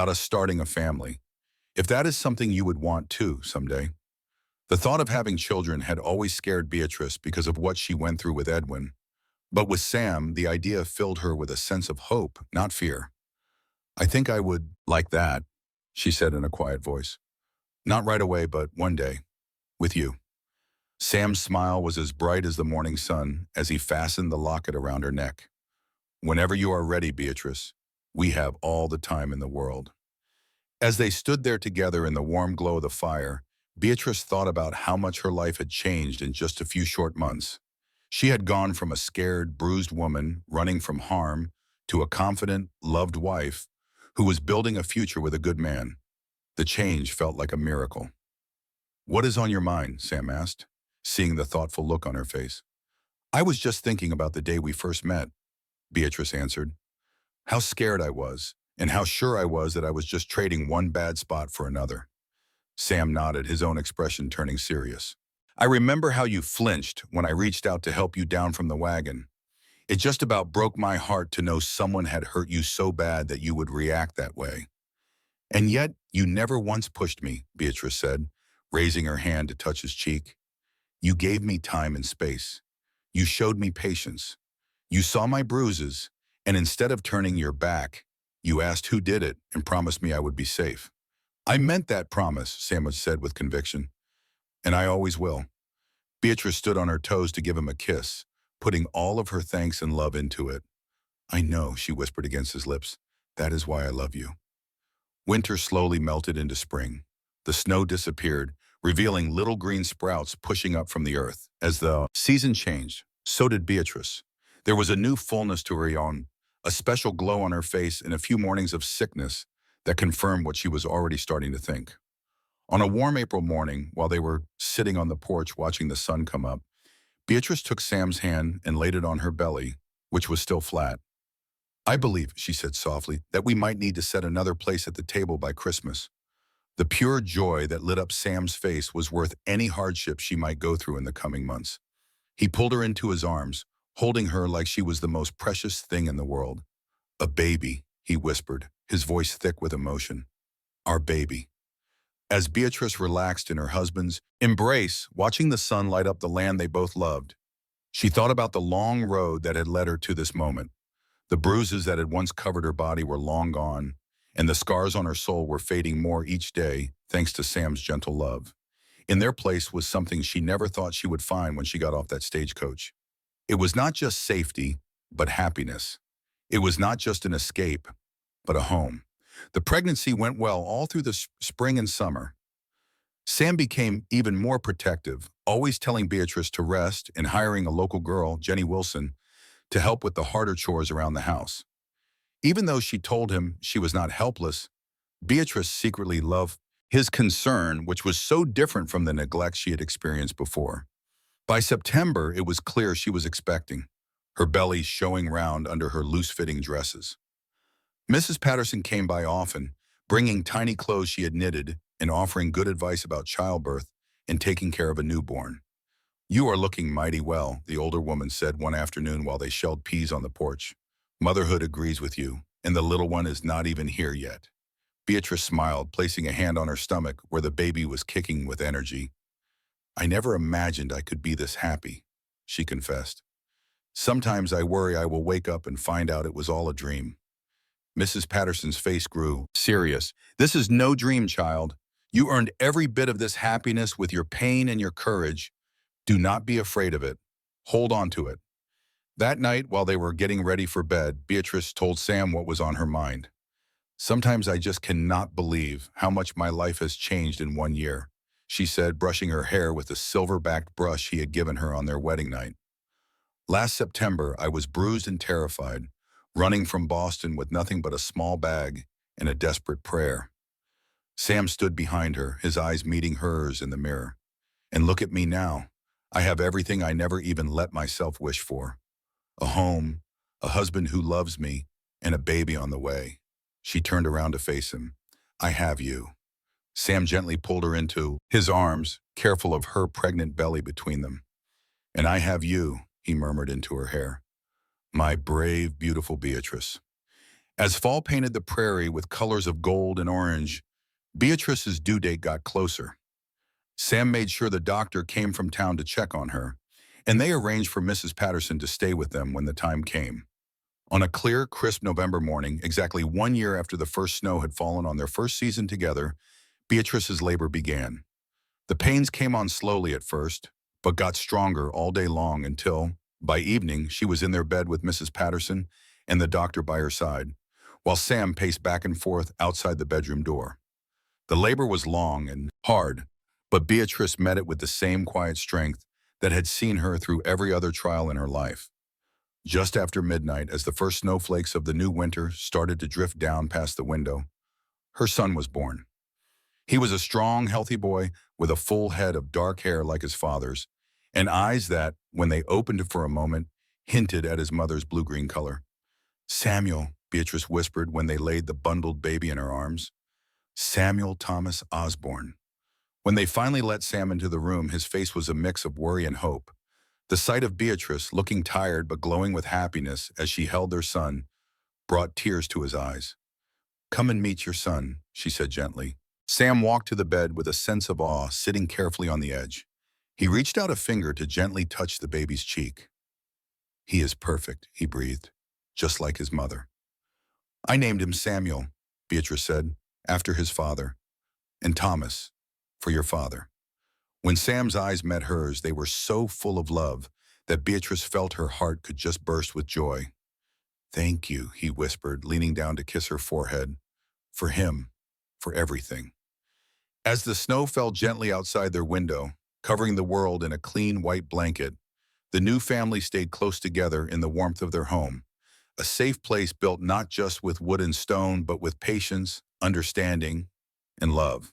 us starting a family. If that is something you would want too, someday." The thought of having children had always scared Beatrice because of what she went through with Edwin. But with Sam, the idea filled her with a sense of hope, not fear. "I think I would like that," she said in a quiet voice. "Not right away, but one day. With you." Sam's smile was as bright as the morning sun as he fastened the locket around her neck. "Whenever you are ready, Beatrice, we have all the time in the world." As they stood there together in the warm glow of the fire, Beatrice thought about how much her life had changed in just a few short months. She had gone from a scared, bruised woman running from harm to a confident, loved wife who was building a future with a good man. The change felt like a miracle. "What is on your mind?" Sam asked, seeing the thoughtful look on her face. "I was just thinking about the day we first met," Beatrice answered. "How scared I was, and how sure I was that I was just trading one bad spot for another." Sam nodded, his own expression turning serious. "I remember how you flinched when I reached out to help you down from the wagon. It just about broke my heart to know someone had hurt you so bad that you would react that way. And yet, you never once pushed me," Beatrice said, raising her hand to touch his cheek. "You gave me time and space. You showed me patience. You saw my bruises, and instead of turning your back, you asked who did it and promised me I would be safe." "I meant that promise," Sam said with conviction, "and I always will." Beatrice stood on her toes to give him a kiss, putting all of her thanks and love into it. "I know," she whispered against his lips. "That is why I love you." Winter slowly melted into spring. The snow disappeared, revealing little green sprouts pushing up from the earth. As the season changed, so did Beatrice. There was a new fullness to her own, a special glow on her face, and a few mornings of sickness that confirmed what she was already starting to think. On a warm April morning, while they were sitting on the porch watching the sun come up, Beatrice took Sam's hand and laid it on her belly, which was still flat. "I believe," she said softly, "that we might need to set another place at the table by Christmas." The pure joy that lit up Sam's face was worth any hardship she might go through in the coming months. He pulled her into his arms, holding her like she was the most precious thing in the world. "A baby," he whispered, his voice thick with emotion. "Our baby." As Beatrice relaxed in her husband's embrace, watching the sun light up the land they both loved, she thought about the long road that had led her to this moment. The bruises that had once covered her body were long gone, and the scars on her soul were fading more each day, thanks to Sam's gentle love. In their place was something she never thought she would find when she got off that stagecoach. It was not just safety, but happiness. It was not just an escape, but a home. The pregnancy went well all through the spring and summer. Sam became even more protective, always telling Beatrice to rest and hiring a local girl, Jenny Wilson, to help with the harder chores around the house. Even though she told him she was not helpless, Beatrice secretly loved his concern, which was so different from the neglect she had experienced before. By September, it was clear she was expecting, her belly showing round under her loose-fitting dresses. Mrs. Patterson came by often, bringing tiny clothes she had knitted and offering good advice about childbirth and taking care of a newborn. "You are looking mighty well," the older woman said one afternoon while they shelled peas on the porch. "Motherhood agrees with you, and the little one is not even here yet." Beatrice smiled, placing a hand on her stomach where the baby was kicking with energy. "I never imagined I could be this happy," she confessed. "Sometimes I worry I will wake up and find out it was all a dream." Mrs. Patterson's face grew serious. "This is no dream, child. You earned every bit of this happiness with your pain and your courage. Do not be afraid of it. Hold on to it." That night, while they were getting ready for bed, Beatrice told Sam what was on her mind. "Sometimes I just cannot believe how much my life has changed in 1 year," she said, brushing her hair with the silver-backed brush he had given her on their wedding night. "Last September, I was bruised and terrified, running from Boston with nothing but a small bag and a desperate prayer." Sam stood behind her, his eyes meeting hers in the mirror. "And look at me now. I have everything I never even let myself wish for. A home, a husband who loves me, and a baby on the way." She turned around to face him. "I have you." Sam gently pulled her into his arms, careful of her pregnant belly between them. "And I have you," he murmured into her hair. "My brave, beautiful Beatrice." As fall painted the prairie with colors of gold and orange, Beatrice's due date got closer. Sam made sure the doctor came from town to check on her, and they arranged for Mrs. Patterson to stay with them when the time came. On a clear, crisp November morning, exactly 1 year after the first snow had fallen on their first season together, Beatrice's labor began. The pains came on slowly at first, but got stronger all day long until, by evening, she was in their bed with Mrs. Patterson and the doctor by her side, while Sam paced back and forth outside the bedroom door. The labor was long and hard, But Beatrice met it with the same quiet strength that had seen her through every other trial in her life. Just after midnight, as the first snowflakes of the new winter started to drift down past the window, her son was born. He was a strong, healthy boy with a full head of dark hair like his father's, and eyes that, when they opened for a moment, hinted at his mother's blue-green color. "Samuel," Beatrice whispered when they laid the bundled baby in her arms. "Samuel Thomas Osborne." When they finally let Sam into the room, his face was a mix of worry and hope. The sight of Beatrice, looking tired but glowing with happiness as she held their son, brought tears to his eyes. "Come and meet your son," she said gently. Sam walked to the bed with a sense of awe, sitting carefully on the edge. He reached out a finger to gently touch the baby's cheek. "He is perfect," he breathed, "just like his mother." "I named him Samuel," Beatrice said, "after his father, and Thomas, for your father." When Sam's eyes met hers, they were so full of love that Beatrice felt her heart could just burst with joy. "Thank you," he whispered, leaning down to kiss her forehead. "For him, for everything." As the snow fell gently outside their window, covering the world in a clean white blanket, the new family stayed close together in the warmth of their home, a safe place built not just with wood and stone, but with patience, understanding, and love.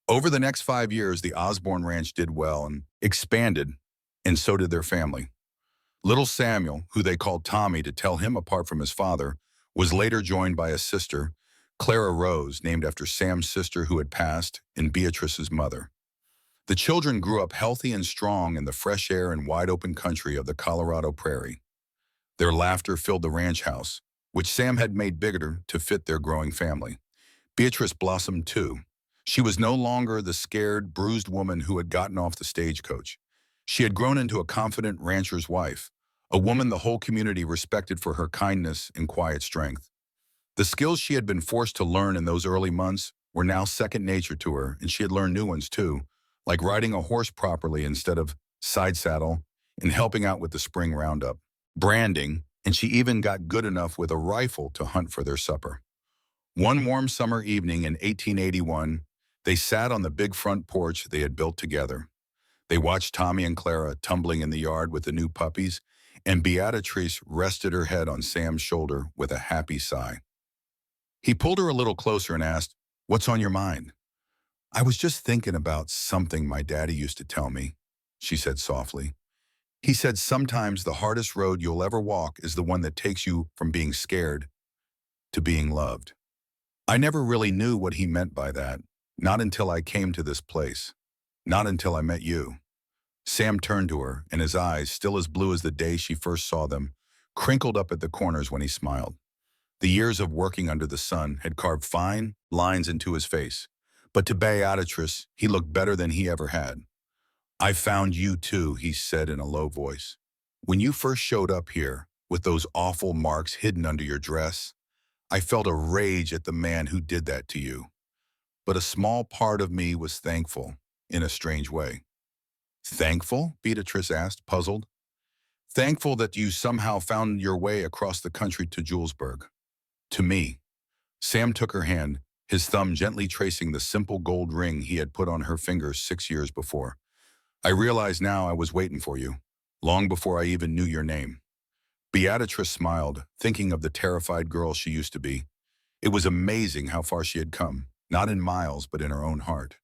Over the next 5 years, the Osborne Ranch did well and expanded, and so did their family. Little Samuel, who they called Tommy to tell him apart from his father, was later joined by a sister, Clara Rose, named after Sam's sister who had passed, and Beatrice's mother. The children grew up healthy and strong in the fresh air and wide-open country of the Colorado prairie. Their laughter filled the ranch house, which Sam had made bigger to fit their growing family. Beatrice blossomed too. She was no longer the scared, bruised woman who had gotten off the stagecoach. She had grown into a confident rancher's wife, a woman the whole community respected for her kindness and quiet strength. The skills she had been forced to learn in those early months were now second nature to her, and she had learned new ones too, like riding a horse properly instead of side saddle and helping out with the spring roundup, branding, and she even got good enough with a rifle to hunt for their supper. One warm summer evening in 1881, they sat on the big front porch they had built together. They watched Tommy and Clara tumbling in the yard with the new puppies, and Beatrice rested her head on Sam's shoulder with a happy sigh. He pulled her a little closer and asked, "What's on your mind?" "I was just thinking about something my daddy used to tell me," she said softly. "He said sometimes the hardest road you'll ever walk is the one that takes you from being scared to being loved." I never really knew what he meant by that, not until I came to this place, not until I met you. Sam turned to her, and his eyes, still as blue as the day she first saw them, crinkled up at the corners when he smiled. The years of working under the sun had carved fine lines into his face, but to Beatrice, he looked better than he ever had. "I found you too," he said in a low voice. "When you first showed up here, with those awful marks hidden under your dress, I felt a rage at the man who did that to you. But a small part of me was thankful, in a strange way." "Thankful?" Beatrice asked, puzzled. "Thankful that you somehow found your way across the country to Julesburg. To me." Sam took her hand, his thumb gently tracing the simple gold ring he had put on her finger 6 years before. "I realize now I was waiting for you, long before I even knew your name." Beatrice smiled, thinking of the terrified girl she used to be. It was amazing how far she had come, not in miles, but in her own heart.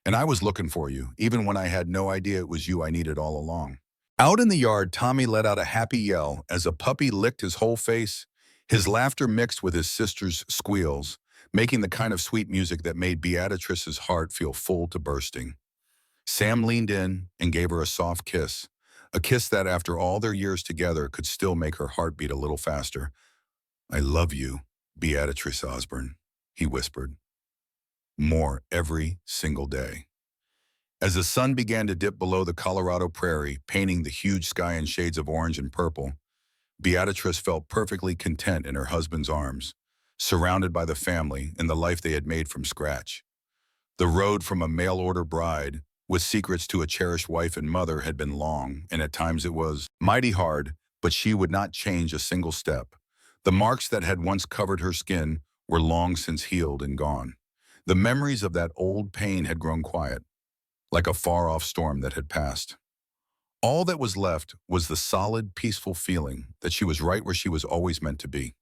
"And I was looking for you, even when I had no idea it was you I needed all along." Out in the yard, Tommy let out a happy yell as a puppy licked his whole face. His laughter mixed with his sister's squeals, making the kind of sweet music that made Beatrice's heart feel full to bursting. Sam leaned in and gave her a soft kiss, a kiss that after all their years together could still make her heart beat a little faster. "I love you, Beatrice Osborne," he whispered. "More every single day." As the sun began to dip below the Colorado prairie, painting the huge sky in shades of orange and purple, Beatrice felt perfectly content in her husband's arms, surrounded by the family and the life they had made from scratch. The road from a mail-order bride, with secrets to a cherished wife and mother, had been long, and at times it was mighty hard, but she would not change a single step. The marks that had once covered her skin were long since healed and gone. The memories of that old pain had grown quiet, like a far-off storm that had passed. All that was left was the solid, peaceful feeling that she was right where she was always meant to be.